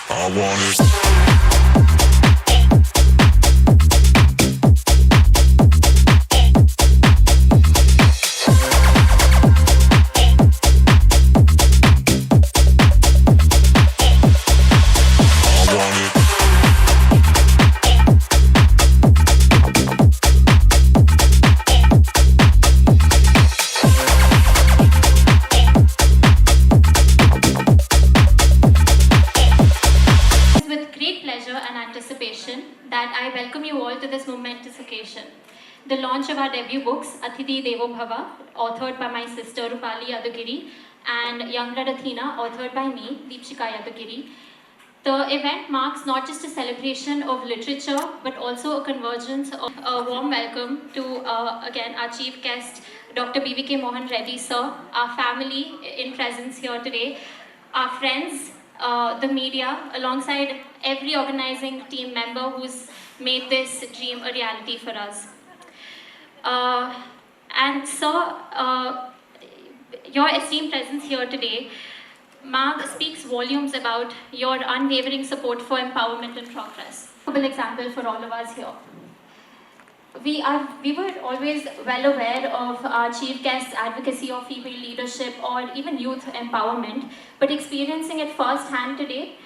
I want it. That I welcome you all to this momentous occasion. The launch of our debut books, Atithi Devo Bhava, authored by my sister Rupali Yadugiri, and Young Blood Athena, authored by me, Deepshika Yadugiri. The event marks not just a celebration of literature, but also a convergence of a warm welcome to, again, our chief guest, Dr. BVK Mohan Reddy, sir, our family in presence here today, our friends, the media, alongside every organizing team member who's made this dream a reality for us. And so, your esteemed presence here today, Mark, speaks volumes about your unwavering support for empowerment and progress. A good example for all of us here. We were always well aware of our chief guest's advocacy of female leadership or even youth empowerment, but experiencing it firsthand today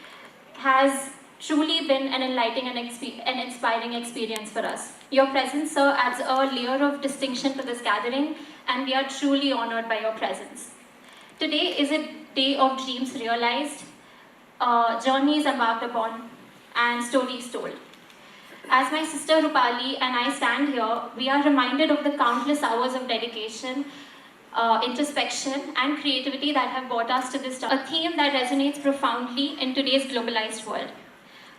has truly been an enlightening and inspiring experience for us. Your presence, sir, adds a layer of distinction to this gathering, and we are truly honored by your presence. Today is a day of dreams realized, journeys embarked upon, and stories told. As my sister Rupali and I stand here, we are reminded of the countless hours of dedication, introspection, and creativity that have brought us to this, a theme that resonates profoundly in today's globalized world.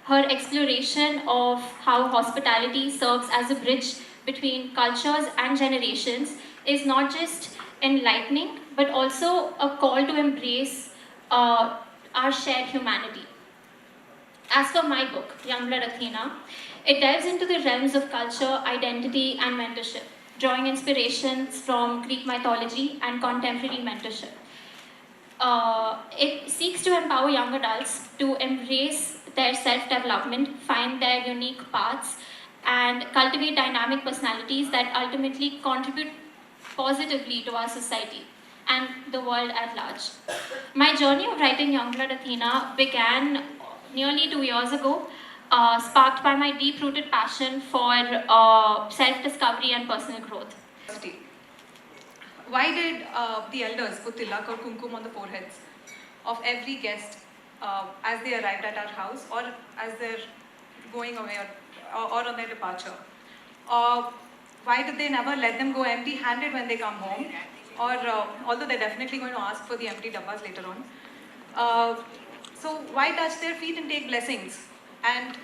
Her exploration of how hospitality serves as a bridge between cultures and generations is not just enlightening, but also a call to embrace our shared humanity. As for my book, Young Blood Athena, it delves into the realms of culture, identity, and mentorship, drawing inspirations from Greek mythology and contemporary mentorship. It seeks to empower young adults to embrace their self-development, find their unique paths, and cultivate dynamic personalities that ultimately contribute positively to our society and the world at large. My journey of writing Young Blood Athena began nearly 2 years ago, sparked by my deep-rooted passion for self-discovery and personal growth. Why did the elders put tilak or kumkum on the foreheads of every guest as they arrived at our house or as they're going away or on their departure? Why did they never let them go empty-handed when they come home? Or although they're definitely going to ask for the empty dabbas later on. So why touch their feet and take blessings? And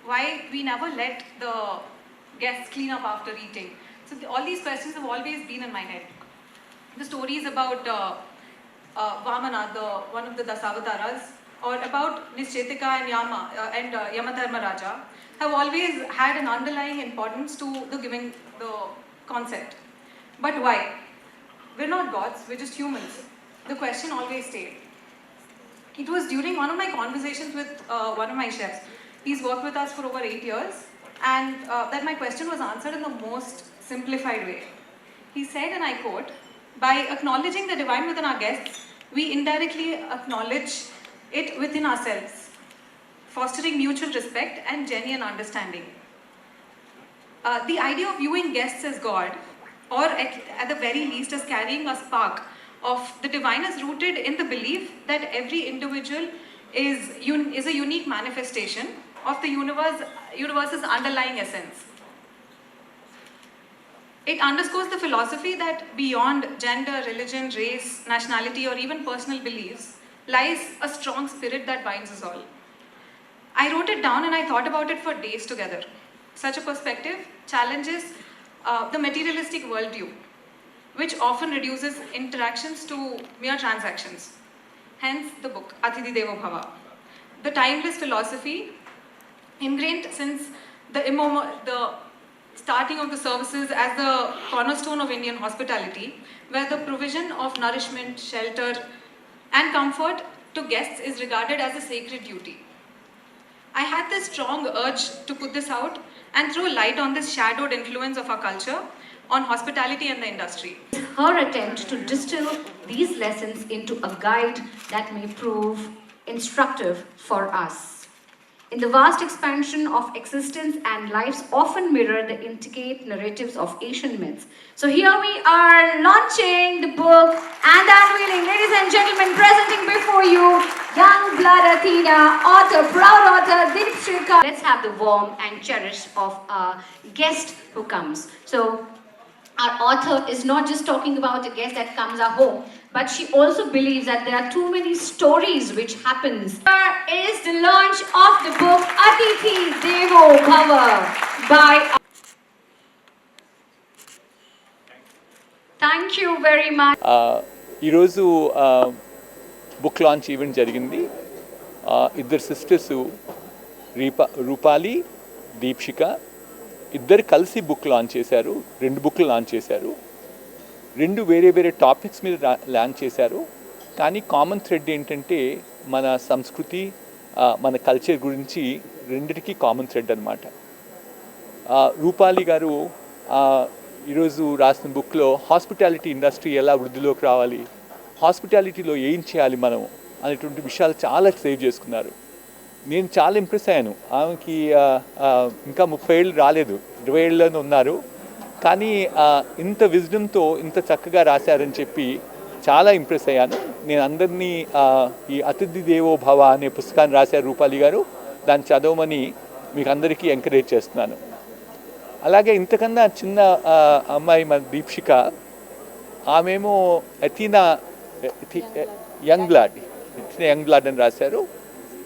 why we never let the guests clean up after eating? So all these questions have always been in my head. The stories about Vamana, one of the Dasavataras, or about Nishchetika and Yamadharma Raja have always had an underlying importance to the giving the concept. But why? We're not gods, we're just humans. The question always stayed. It was during one of my conversations with one of my chefs. He's worked with us for over 8 years, and that my question was answered in the most simplified way. He said, and I quote, "By acknowledging the divine within our guests, we indirectly acknowledge it within ourselves, fostering mutual respect and genuine understanding." The idea of viewing guests as God, or at the very least as carrying a spark of the divine, is rooted in the belief that every individual is a unique manifestation of the universe's underlying essence. It underscores the philosophy that beyond gender, religion, race, nationality, or even personal beliefs lies a strong spirit that binds us all. I wrote it down and I thought about it for days together. Such a perspective challenges the materialistic worldview, which often reduces interactions to mere transactions. Hence the book, Atithi Devo Bhava. The timeless philosophy ingrained since the starting of the services as the cornerstone of Indian hospitality, where the provision of nourishment, shelter, and comfort to guests is regarded as a sacred duty. I had this strong urge to put this out and throw light on this shadowed influence of our culture on hospitality and the industry. Her attempt to distill these lessons into a guide that may prove instructive for us. In the vast expansion of existence and lives often mirror the intricate narratives of Asian myths. So here we are launching the book and unveiling, ladies and gentlemen, presenting before you young blood Athena, author, proud author Deepshika. Let's have the warm and cherish of our guest who comes. So our author is not just talking about a guest that comes our home, but she also believes that there are too many stories which happens. Here is the launch of the book Atithi Devo Bhava by... Thank you very much. ఈరోజు book launch event జరిగింది. ఇద్దరు sisters Rupali, Deepshika ఇద్దరు కలిసి book launch చేశారు. 2 బుక్లు launch చేశారు. 2 వేరే వేరే టాపిక్స్ మీద లాంచ్ చేశారు. కానీ కామన్ థ్రెడ్ ఏంటంటే మన సంస్కృతి, మన కల్చర్ గురించి రెండిటికి కామన్ థ్రెడ్ అనమాట. రూపాలి గారు ఈరోజు రాసిన బుక్లో హాస్పిటాలిటీ ఇండస్ట్రీ ఎలా వృద్ధిలోకి రావాలి, హాస్పిటాలిటీలో ఏం చేయాలి మనం అనేటువంటి విషయాలు చాలా సేవ్ చేసుకున్నారు. నేను చాలా ఇంప్రెస్ అయ్యాను. ఆమెకి ఇంకా 30 ఏళ్ళు రాలేదు, 20 ఏళ్ళలోనే ఉన్నారు. కానీ ఇంత విజ్డమ్తో ఇంత చక్కగా రాశారని చెప్పి చాలా ఇంప్రెస్ అయ్యాను. నేను అందరినీ ఈ అతిథి దేవో భవ అనే పుస్తకాన్ని రాశారు రూపాలి గారు, దాన్ని చదవమని మీకు అందరికీ ఎంకరేజ్ చేస్తున్నాను. అలాగే ఇంతకన్నా చిన్న అమ్మాయి మన దీప్షిక, ఆమెమో అథీనా యంగ్ బ్లడ్ అని రాశారు.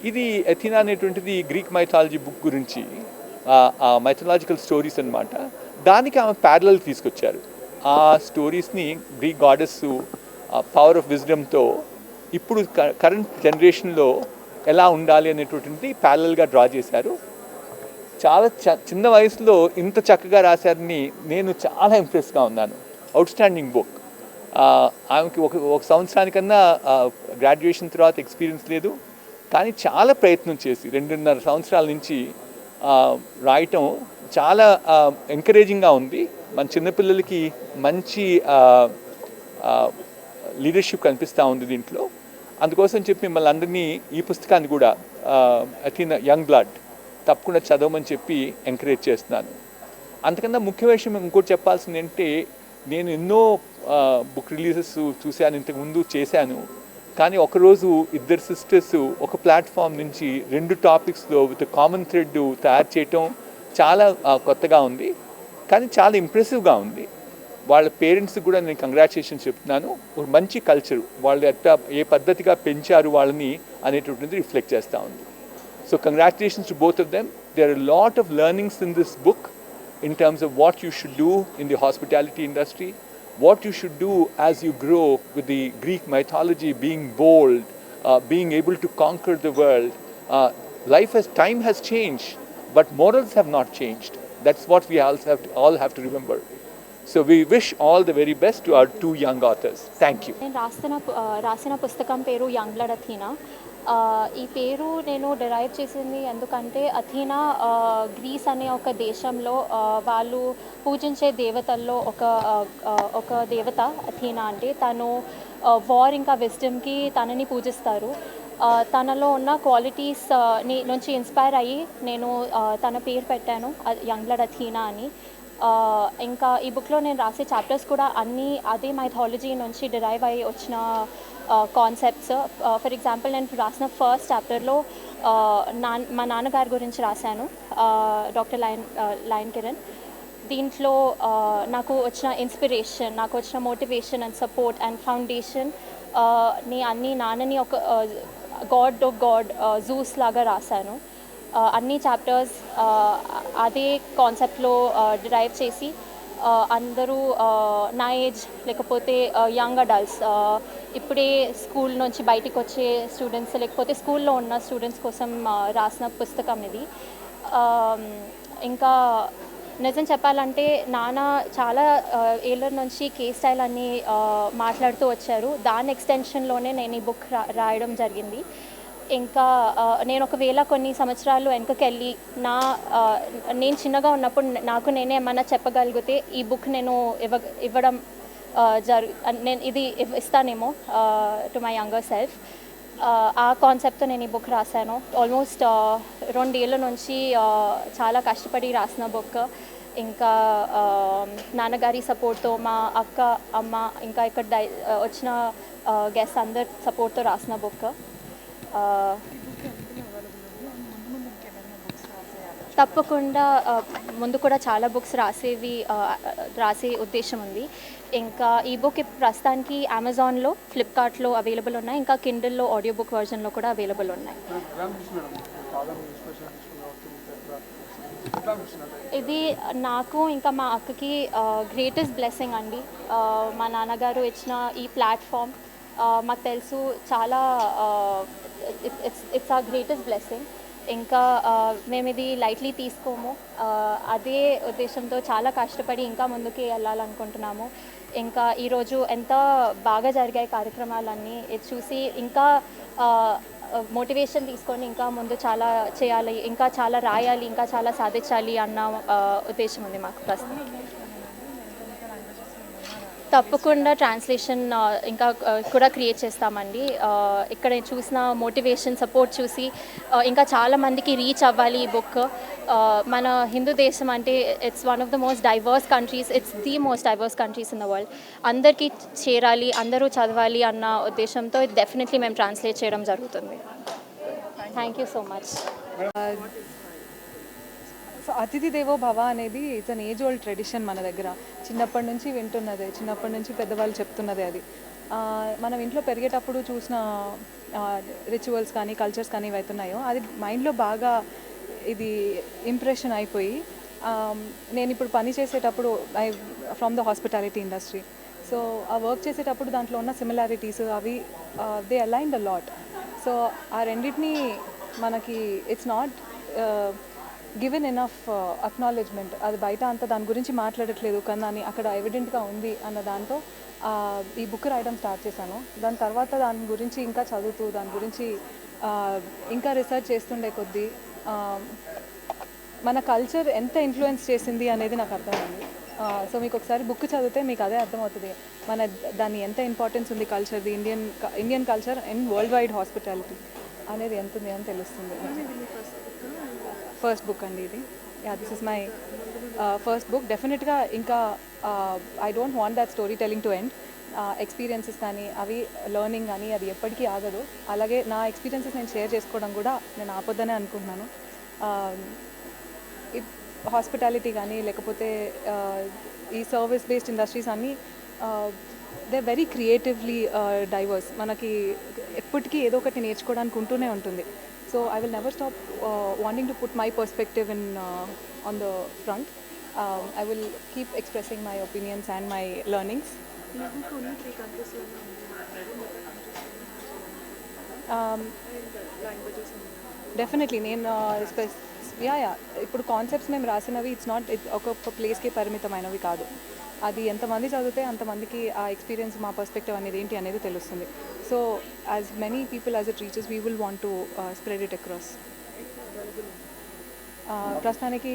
ఇది అథీనా అనేటువంటిది గ్రీక్ మైథాలజీ బుక్ గురించి, మైథలాజికల్ స్టోరీస్ అన్నమాట. దానికి ఆమె ప్యారలల్ తీసుకొచ్చారు. ఆ స్టోరీస్ని గ్రీక్ గాడెస్ పవర్ ఆఫ్ విజ్డమ్తో ఇప్పుడు కరెంట్ జనరేషన్లో ఎలా ఉండాలి అనేటువంటిది ప్యారలల్గా డ్రా చేశారు. చాలా చిన్న వయసులో ఇంత చక్కగా రాశారని నేను చాలా ఇంప్రెస్గా ఉన్నాను. Outstanding book. ఆమెకి ఒక సంవత్సరానికన్నా గ్రాడ్యుయేషన్ తర్వాత ఎక్స్పీరియన్స్ లేదు, కానీ చాలా ప్రయత్నం చేసి 2.5 సంవత్సరాల నుంచి రాయటం చాలా ఎంకరేజింగ్గా ఉంది. మన చిన్నపిల్లలకి మంచి లీడర్షిప్ కనిపిస్తూ ఉంది దీంట్లో. అందుకోసం చెప్పి మిమ్మల్ని అందరినీ ఈ పుస్తకాన్ని కూడా అథీనా యంగ్ బ్లడ్ తప్పకుండా చదవమని చెప్పి ఎంకరేజ్ చేస్తున్నాను. అంతకన్నా ముఖ్య విషయం ఇంకోటి చెప్పాల్సింది ఏంటంటే, నేను ఎన్నో బుక్ రిలీజెస్ చూశాను, ఇంతకుముందు చేశాను. కానీ ఒకరోజు ఇద్దరు సిస్టర్స్ ఒక ప్లాట్ఫామ్ నుంచి 2 టాపిక్స్లో విత్ కామన్ థ్రెడ్ తయారు చేయటం చాలా కొత్తగా ఉంది, కానీ చాలా ఇంప్రెసివ్గా ఉంది. వాళ్ళ పేరెంట్స్కి కూడా నేను కంగ్రాచులేషన్స్ చెప్తున్నాను. ఒక మంచి కల్చర్, వాళ్ళు ఎట్లా ఏ పద్ధతిగా పెంచారు వాళ్ళని అనేటువంటిది రిఫ్లెక్ట్ చేస్తూ ఉంది. So congratulations to both of them. There are a lot of learnings in this book in terms of what you should do in the hospitality industry, what you should do as you grow with the Greek mythology, being bold, being able to conquer the world. Time has changed, but morals have not changed. That's what we all have to remember. So we wish all the very best to our 2 young authors. Thank you. నేను రాసిన పుస్తకం పేరు young blood Athena. ఈ పేరు నేను derive చేసింది ఎందుకంటే Athena grace అనే ఒక దేశంలో వాళ్ళు పూజించే దేవతల్లో ఒక దేవత అథీనా. అంటే తను వార్ ఇంకా విజ్డమ్కి తనని పూజిస్తారు. తనలో ఉన్న క్వాలిటీస్ నుంచి ఇన్స్పైర్ అయ్యి నేను తన పేరు పెట్టాను యంగ్ బ్లడ్ అథీనా అని. ఇంకా ఈ బుక్లో నేను రాసే చాప్టర్స్ కూడా అన్నీ అదే మైథాలజీ నుంచి డిరైవ్ అయ్యి వచ్చిన కాన్సెప్ట్స్. ఫర్ ఎగ్జాంపుల్ నేను రాసిన ఫస్ట్ చాప్టర్లో మా నాన్నగారి గురించి రాశాను, డాక్టర్ లయన్ కిరణ్. దీంట్లో నాకు వచ్చిన ఇన్స్పిరేషన్, నాకు వచ్చిన motivation and support and foundation ని అన్ని నాన్నని ఒక గాడ్ జూస్ లాగా రాశాను. అన్ని చాప్టర్స్ అదే కాన్సెప్ట్లో డిరైవ్ చేసి అందరూ నా ఏజ్ లేకపోతే యంగ్ అడల్ట్స్ ఇప్పుడే స్కూల్ నుంచి బయటికి వచ్చే స్టూడెంట్స్ లేకపోతే స్కూల్లో ఉన్న స్టూడెంట్స్ కోసం రాసిన పుస్తకం ఇది. ఇంకా నిజం చెప్పాలంటే నాన్న చాలా ఏళ్ళ నుంచి కేస్ స్టైల్ అని మాట్లాడుతూ వచ్చారు. దాని ఎక్స్టెన్షన్లోనే నేను ఈ బుక్ రాయడం జరిగింది. ఇంకా నేను ఒకవేళ కొన్ని సంవత్సరాలు వెనకకెళ్ళి నేను చిన్నగా ఉన్నప్పుడు నాకు నేనే ఏమన్నా చెప్పగలిగితే ఈ బుక్ నేను ఇవ్వడం నేను ఇది ఇస్తానేమో టు మై యంగర్ సెల్ఫ్. ఆ కాన్సెప్ట్తో నేను ఈ బుక్ రాశాను. ఆల్మోస్ట్ 2 ఏళ్ళ నుంచి చాలా కష్టపడి రాసిన బుక్. ఇంకా నాన్నగారి సపోర్ట్తో, మా అక్క, అమ్మ, ఇంకా ఇక్కడ వచ్చిన గెస్ట్ అందరి సపోర్ట్తో రాసిన బుక్. తప్పకుండా ముందు కూడా చాలా బుక్స్ రాసే ఉద్దేశం ఉంది. ఇంకా ఈ బుక్ ప్రస్తుతానికి అమెజాన్లో, ఫ్లిప్కార్ట్లో అవైలబుల్ ఉన్నాయి. ఇంకా కిండిల్లో ఆడియో బుక్ వర్జన్లో కూడా అవైలబుల్ ఉన్నాయి. ఇది నాకు ఇంకా మా అక్కకి గ్రేటెస్ట్ బ్లెస్సింగ్ అండి. మా నాన్నగారు ఇచ్చిన ఈ ప్లాట్ఫామ్ మాకు తెలుసు చాలా ఇట్స్ ఆ గ్రేటెస్ట్ బ్లెస్సింగ్. ఇంకా మేము ఇది లైట్లీ తీసుకోము. అదే ఉద్దేశంతో చాలా కష్టపడి ఇంకా ముందుకు వెళ్ళాలనుకుంటున్నాము. ఇంకా ఈరోజు ఎంత బాగా జరిగాయి కార్యక్రమాలన్నీ ఇది చూసి ఇంకా మోటివేషన్ తీసుకొని ఇంకా ముందు చాలా చేయాలి, ఇంకా చాలా రాయాలి, ఇంకా చాలా సాధించాలి అన్న ఉద్దేశం ఉంది మాకు ప్రస్తుతం. తప్పకుండా ట్రాన్స్లేషన్ ఇంకా కూడా క్రియేట్ చేస్తామండి. ఇక్కడ చూసిన మోటివేషన్, సపోర్ట్ చూసి ఇంకా చాలామందికి రీచ్ అవ్వాలి ఈ బుక్. మన హిందూ దేశం అంటే it's one of the most divorce countries, it's the most divorce countries in the world. అందరికీ చేరాలి, అందరూ చదవాలి అన్న ఉద్దేశంతో డెఫినెట్లీ మేము ట్రాన్స్లేట్ చేయడం జరుగుతుంది. Thank you so much. So అతిథి దేవో భవ అనేది it's an age old tradition మన దగ్గర. చిన్నప్పటి నుంచి వింటున్నదే, చిన్నప్పటి నుంచి పెద్దవాళ్ళు చెప్తున్నదే అది. మనం ఇంట్లో పెరిగేటప్పుడు చూసిన రిచువల్స్ కానీ కల్చర్స్ కానీ అవుతున్నాయో అది మైండ్లో బాగా ఇది ఇంప్రెషన్ అయిపోయి నేను ఇప్పుడు పని చేసేటప్పుడు from the hospitality industry. So ఆ వర్క్ చేసేటప్పుడు దాంట్లో ఉన్న సిమిలారిటీస్ అవి they aligned a lot. So ఆ రెండింటినీ మనకి it's not given enough acknowledgement. అది బయట అంతా దాని గురించి మాట్లాడట్లేదు కానీ అక్కడ ఎవిడెంట్గా ఉంది అన్న దాంతో ఈ బుక్ రాయడం స్టార్ట్ చేశాను. దాని తర్వాత దాని గురించి ఇంకా చదువుతూ దాని గురించి ఇంకా రీసెర్చ్ చేస్తుండే కొద్దీ మన కల్చర్ ఎంత ఇన్ఫ్లుయెన్స్ చేసింది అనేది నాకు అర్థమైంది. సో మీకు ఒకసారి బుక్ చదివితే మీకు అదే అర్థమవుతుంది దాన్ని ఎంత ఇంపార్టెన్స్ ఉంది కల్చర్ది, Indian culture and world wide hospitality అనేది ఎంత ఉంది అని తెలుస్తుంది. ఫస్ట్ బుక్ అండి ఇది. This is my first book. డెఫినెట్గా ఇంకా I don't want that story telling to end. Experiences కానీ అవి లెర్నింగ్ కానీ అది ఎప్పటికీ ఆగదు. అలాగే నా ఎక్స్పీరియన్సెస్ నేను షేర్ చేసుకోవడం కూడా నేను ఆపొద్దనే అనుకుంటున్నాను. హాస్పిటాలిటీ కానీ లేకపోతే ఈ సర్వీస్ బేస్డ్ ఇండస్ట్రీస్ అన్నీ దే వెరీ క్రియేటివ్లీ డైవర్స్. మనకి ఎప్పటికీ ఏదో ఒకటి నేర్చుకోవడానికి ఉంటూనే ఉంటుంది. So I will never stop wanting to put my perspective on the front. I will keep expressing my opinions and my learnings. Definitely నేను ఇప్పుడు కాన్సెప్ట్స్ మేము రాసినవి ఇట్స్ నాట్ ఒక ప్లేస్కి పరిమితమైనవి కాదు. అది ఎంతమంది చదివితే అంతమందికి ఆ ఎక్స్పీరియన్స్, మా పర్స్పెక్టివ్ అనేది ఏంటి అనేది తెలుస్తుంది. So as many people as it reaches we will want to spread it across. ప్రస్తుతానికి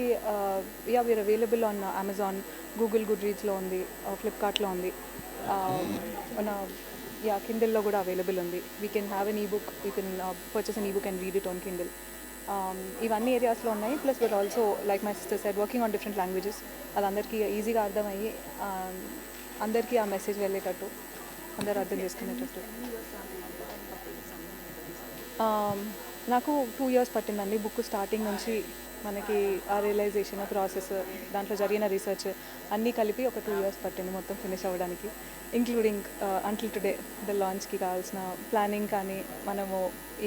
we are available on Amazon, Google, గుడ్ రీడ్స్లో ఉంది, ఫ్లిప్కార్ట్లో ఉంది, మన కిండిల్లో కూడా అవైలబుల్ ఉంది. We can have an ebook, you can purchase an ebook and read it on Kindle. ఇవన్నీ ఏరియాస్లో ఉన్నాయి. Plus but also like my sister said working on different languages. అది అందరికీ ఈజీగా అర్థమయ్యి అందరికీ ఆ మెసేజ్ వెళ్ళేటట్టు, అందరూ అర్థం చేసుకునేటట్టు. నాకు 2 years పట్టిందండి బుక్ స్టార్టింగ్ నుంచి మనకి ఆ రియలైజేషన్ ఆ ప్రాసెస్ దాంట్లో జరిగిన రీసెర్చ్ అన్నీ కలిపి ఒక 2 years పట్టింది మొత్తం ఫినిష్ అవ్వడానికి, ఇంక్లూడింగ్ అంటిల్ టుడే ద లాంచ్కి కావాల్సిన ప్లానింగ్ కానీ మనము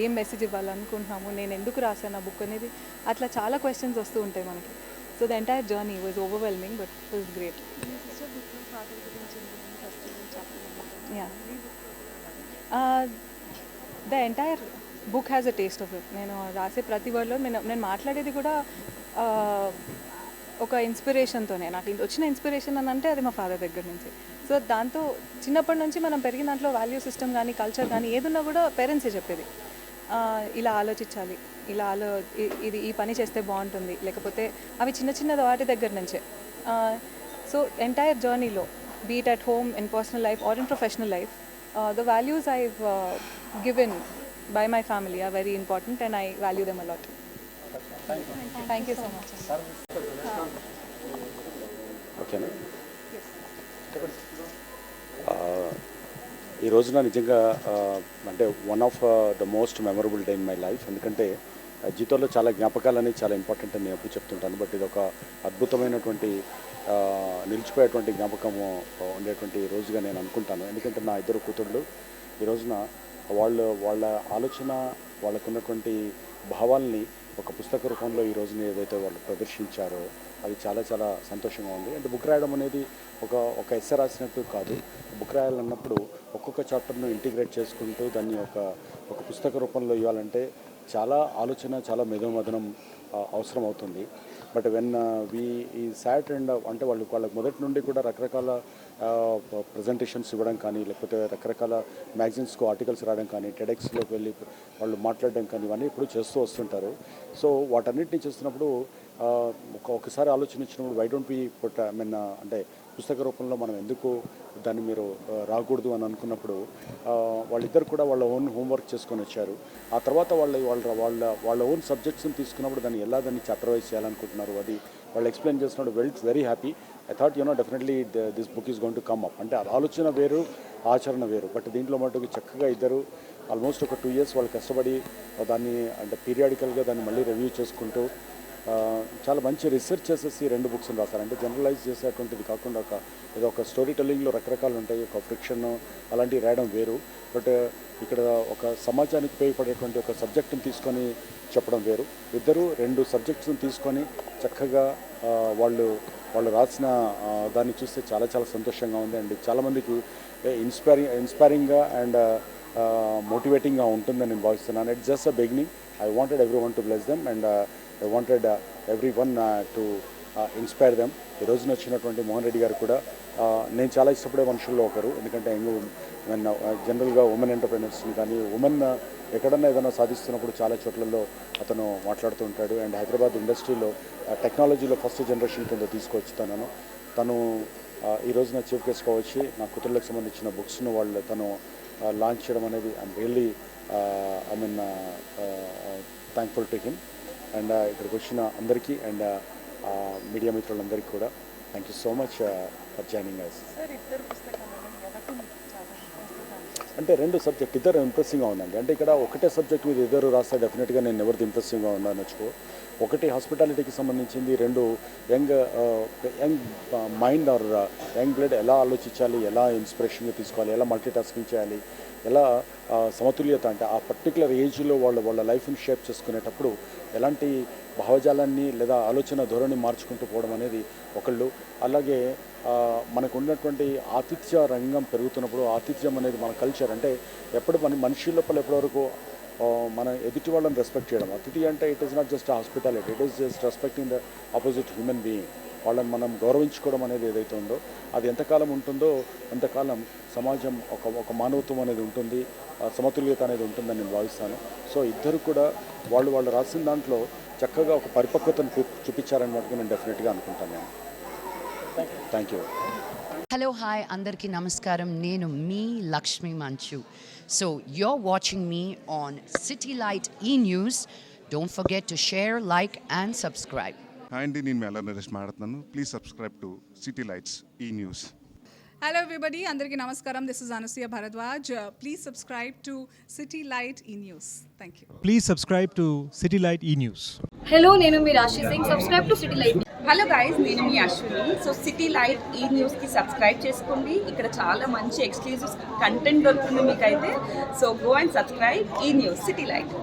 ఏం మెసేజ్ ఇవ్వాలనుకుంటున్నాము, నేను ఎందుకు రాశాను ఆ బుక్ అనేది, అట్లా చాలా క్వశ్చన్స్ వస్తూ ఉంటాయి మనకి. So the entire journey was overwhelming but it was great. Yeah the entire book has a taste of it. నేను రాసే ప్రతి వర్డ్లో నేను మాట్లాడేది కూడా ఒక ఇన్స్పిరేషన్తోనే. నాకు వచ్చిన ఇన్స్పిరేషన్ అని అంటే అది మా ఫాదర్ దగ్గర నుంచి. సో దాంతో చిన్నప్పటి నుంచి మనం పెరిగిన దాంట్లో వాల్యూ సిస్టమ్ కానీ కల్చర్ కానీ ఏదున్నా కూడా పేరెంట్సే చెప్పేది, ఇలా ఆలోచించాలి, ఇది ఈ పని చేస్తే బాగుంటుంది, లేకపోతే అవి చిన్న చిన్న వాటి దగ్గర నుంచే. సో ఎంటైర్ జర్నీలో be it at home, in personal life or in professional life, the values I've given by my family are very important and I value them a lot. Thank you so much. ఓకేనా. ఈ రోజున నిజంగా అంటే one of the most memorable day in my life. ఎందుకంటే జీవితంలో చాలా జ్ఞాపకాలు అనేవి చాలా ఇంపార్టెంట్ అని నేను ఎప్పుడు చెప్తుంటాను. బట్ ఇది ఒక అద్భుతమైనటువంటి నిలిచిపోయేటువంటి జ్ఞాపకము ఉండేటువంటి రోజుగా నేను అనుకుంటాను. ఎందుకంటే నా 2 కూతుళ్ళు ఈ రోజున వాళ్ళ ఆలోచన, వాళ్ళకున్నటువంటి భావాల్ని ఒక పుస్తక రూపంలో ఈ రోజున ఏదైతే వాళ్ళు ప్రదర్శించారో అది చాలా చాలా సంతోషంగా ఉంది. అంటే బుక్ రాయడం అనేది ఒక ఎస్సే రాసినట్టు కాదు. బుక్ రాయాలన్నప్పుడు ఒక్కొక్క చాప్టర్ను ఇంటిగ్రేట్ చేసుకుంటూ దాన్ని ఒక పుస్తక రూపంలో ఇవ్వాలంటే చాలా ఆలోచన, చాలా మేధోమథనం అవసరం అవుతుంది. బట్ వెన్ ఈ సాట్ అండ్ అంటే వాళ్ళకి మొదటి నుండి కూడా రకరకాల ప్రజెంటేషన్స్ ఇవ్వడం కానీ, లేకపోతే రకరకాల మ్యాగజైన్స్కు ఆర్టికల్స్ రాయడం కానీ, టెడెక్స్లోకి వెళ్ళి వాళ్ళు మాట్లాడడం కానీ ఇవన్నీ ఇప్పుడు చేస్తూ వస్తుంటారు. సో వాటన్నిటిని చేస్తున్నప్పుడు ఒకసారి ఆలోచన ఇచ్చినప్పుడు వై డోంట్ వి పుట్ అంటే పుస్తక రూపంలో మనం ఎందుకు దాన్ని మీరు రాకూడదు అని అనుకున్నప్పుడు వాళ్ళిద్దరు కూడా వాళ్ళ ఓన్ హోంవర్క్ చేసుకొని వచ్చారు. ఆ తర్వాత వాళ్ళ ఓన్ సబ్జెక్ట్స్ని తీసుకున్నప్పుడు దాన్ని చాప్టర్ వైజ్ చేయాలనుకుంటున్నారు. అది వాళ్ళు ఎక్స్ప్లెయిన్ చేసినప్పుడు very happy. I thought definitely this book is going to come up. అంటే ఆలోచన వేరు, ఆచరణ వేరు. బట్ దీంట్లో మటుకు చక్కగా ఇద్దరు ఆల్మోస్ట్ ఒక 2 years వాళ్ళు కష్టపడి దాన్ని అంటే పీరియాడికల్గా దాన్ని మళ్ళీ రివ్యూ చేసుకుంటూ చాలా మంచి రీసెర్చ్ చేసేసి 2 books రాస్తారు. అంటే జనరలైజ్ చేసేటువంటిది కాకుండా ఏదో ఒక స్టోరీ టెల్లింగ్లో రకరకాలు ఉంటాయి. ఒక ఫ్రిక్షన్ అలాంటివి రాయడం వేరు. బట్ ఇక్కడ ఒక సమాజానికి ఉపయోగపడేటువంటి ఒక సబ్జెక్ట్ని తీసుకొని చెప్పడం వేరు. ఇద్దరు 2 సబ్జెక్ట్స్ని తీసుకొని చక్కగా వాళ్ళు రాసిన దాన్ని చూస్తే చాలా చాలా సంతోషంగా ఉంది. అండ్ చాలామందికి ఇన్స్పైరింగ్గా అండ్ మోటివేటింగ్గా ఉంటుందని నేను భావిస్తున్నాను. It's just a beginning. I wanted everyone to bless them and I wanted everyone to inspire them. ఈ రోజున వచ్చినటువంటి మోహన్ రెడ్డి గారు కూడా నేను చాలా ఇష్టపడే మనుషుల్లో ఒకరు. ఎందుకంటే జనరల్గా ఉమెన్ ఎంటర్ప్రెనర్స్ని కానీ ఉమెన్ ఎక్కడన్నా ఏదైనా సాధిస్తున్నప్పుడు చాలా చోట్లలో అతను మాట్లాడుతూ ఉంటాడు. అండ్ హైదరాబాద్ ఇండస్ట్రీలో టెక్నాలజీలో ఫస్ట్ జనరేషన్ కింద తీసుకొచ్చుతాను. తను ఈ రోజున చీఫ్ గెస్ట్గా వచ్చి నా కూతుర్లకు సంబంధించిన బుక్స్ను తను లాంచ్ చేయడం అనేది I'm really thankful to him. And ఇక్కడికి వచ్చిన అందరికీ అండ్ మీడియా మిత్రులందరికీ కూడా thank you so much for joining us. అంటే 2 సబ్జెక్ట్ ఇద్దరు ఇంప్రెసింగ్గా ఉందండి. అంటే ఇక్కడ ఒకటే సబ్జెక్ట్ మీద ఇద్దరు రాస్తే డెఫినెట్గా నేను ఎవరిది ఇంప్రెసింగ్గా ఉన్నానొచ్చుకో. ఒకటి హాస్పిటాలిటీకి సంబంధించింది, 2 young mind or young blood ఎలా ఆలోచించాలి, ఎలా ఇన్స్పిరేషన్గా తీసుకోవాలి, ఎలా మల్టీటాస్కింగ్ చేయాలి, ఎలా సమతుల్యత అంటే ఆ పర్టికులర్ ఏజ్లో వాళ్ళ లైఫ్ని షేప్ చేసుకునేటప్పుడు ఎలాంటి భావజాలాన్ని లేదా ఆలోచన ధోరణి మార్చుకుంటూ పోవడం అనేది ఒకళ్ళు. అలాగే మనకు ఉన్నటువంటి ఆతిథ్య రంగం పెరుగుతున్నప్పుడు ఆతిథ్యం అనేది మన కల్చర్. అంటే ఎప్పుడు మనిషి లోపల ఎప్పటివరకు మన ఎదుటి వాళ్ళని రెస్పెక్ట్ చేయడం. అతిథి అంటే it is not just hospitality, it is just respecting the opposite human being. వాళ్ళని మనం గౌరవించుకోవడం అనేది ఏదైతే ఉందో అది ఎంతకాలం ఉంటుందో అంతకాలం సమాజం ఒక మానవత్వం అనేది ఉంటుంది, సమతుల్యత అనేది ఉంటుందని నేను భావిస్తాను. సో ఇద్దరు కూడా వాళ్ళు రాసిన దాంట్లో చక్కగా ఒక పరిపక్వతను చూపించారని మటుకు నేను డెఫినెట్గా అనుకుంటాను. నేను థ్యాంక్ యూ. హలో హాయ్ అందరికీ నమస్కారం. నేను మీ లక్ష్మీ మంచు. So you're watching me on City Light E-News. Don't forget to share, like and subscribe. Hi అండి, నేను మెల్ల నరేష్ మాట్లాడుతున్నాను. Please subscribe to city lights ఈ news. Hello everybody, Andarki Namaskaram. This is Anasuya Bharadwaj. Please subscribe to City Light E-News. Thank you. Please subscribe to City Light E-News. Hello నేను మీ రాశి Singh subscribe to city light. Hello guys, నేను మీ Ashwini. So city light ఈ న్యూస్కి subscribe చేసుకోండి. ఇక్కడ చాలా మంచి exclusive content దొరుకుతుంది మీకైతే. సో గో అండ్ సబ్స్క్రైబ్ ఈ న్యూస్ సిటీ లైట్.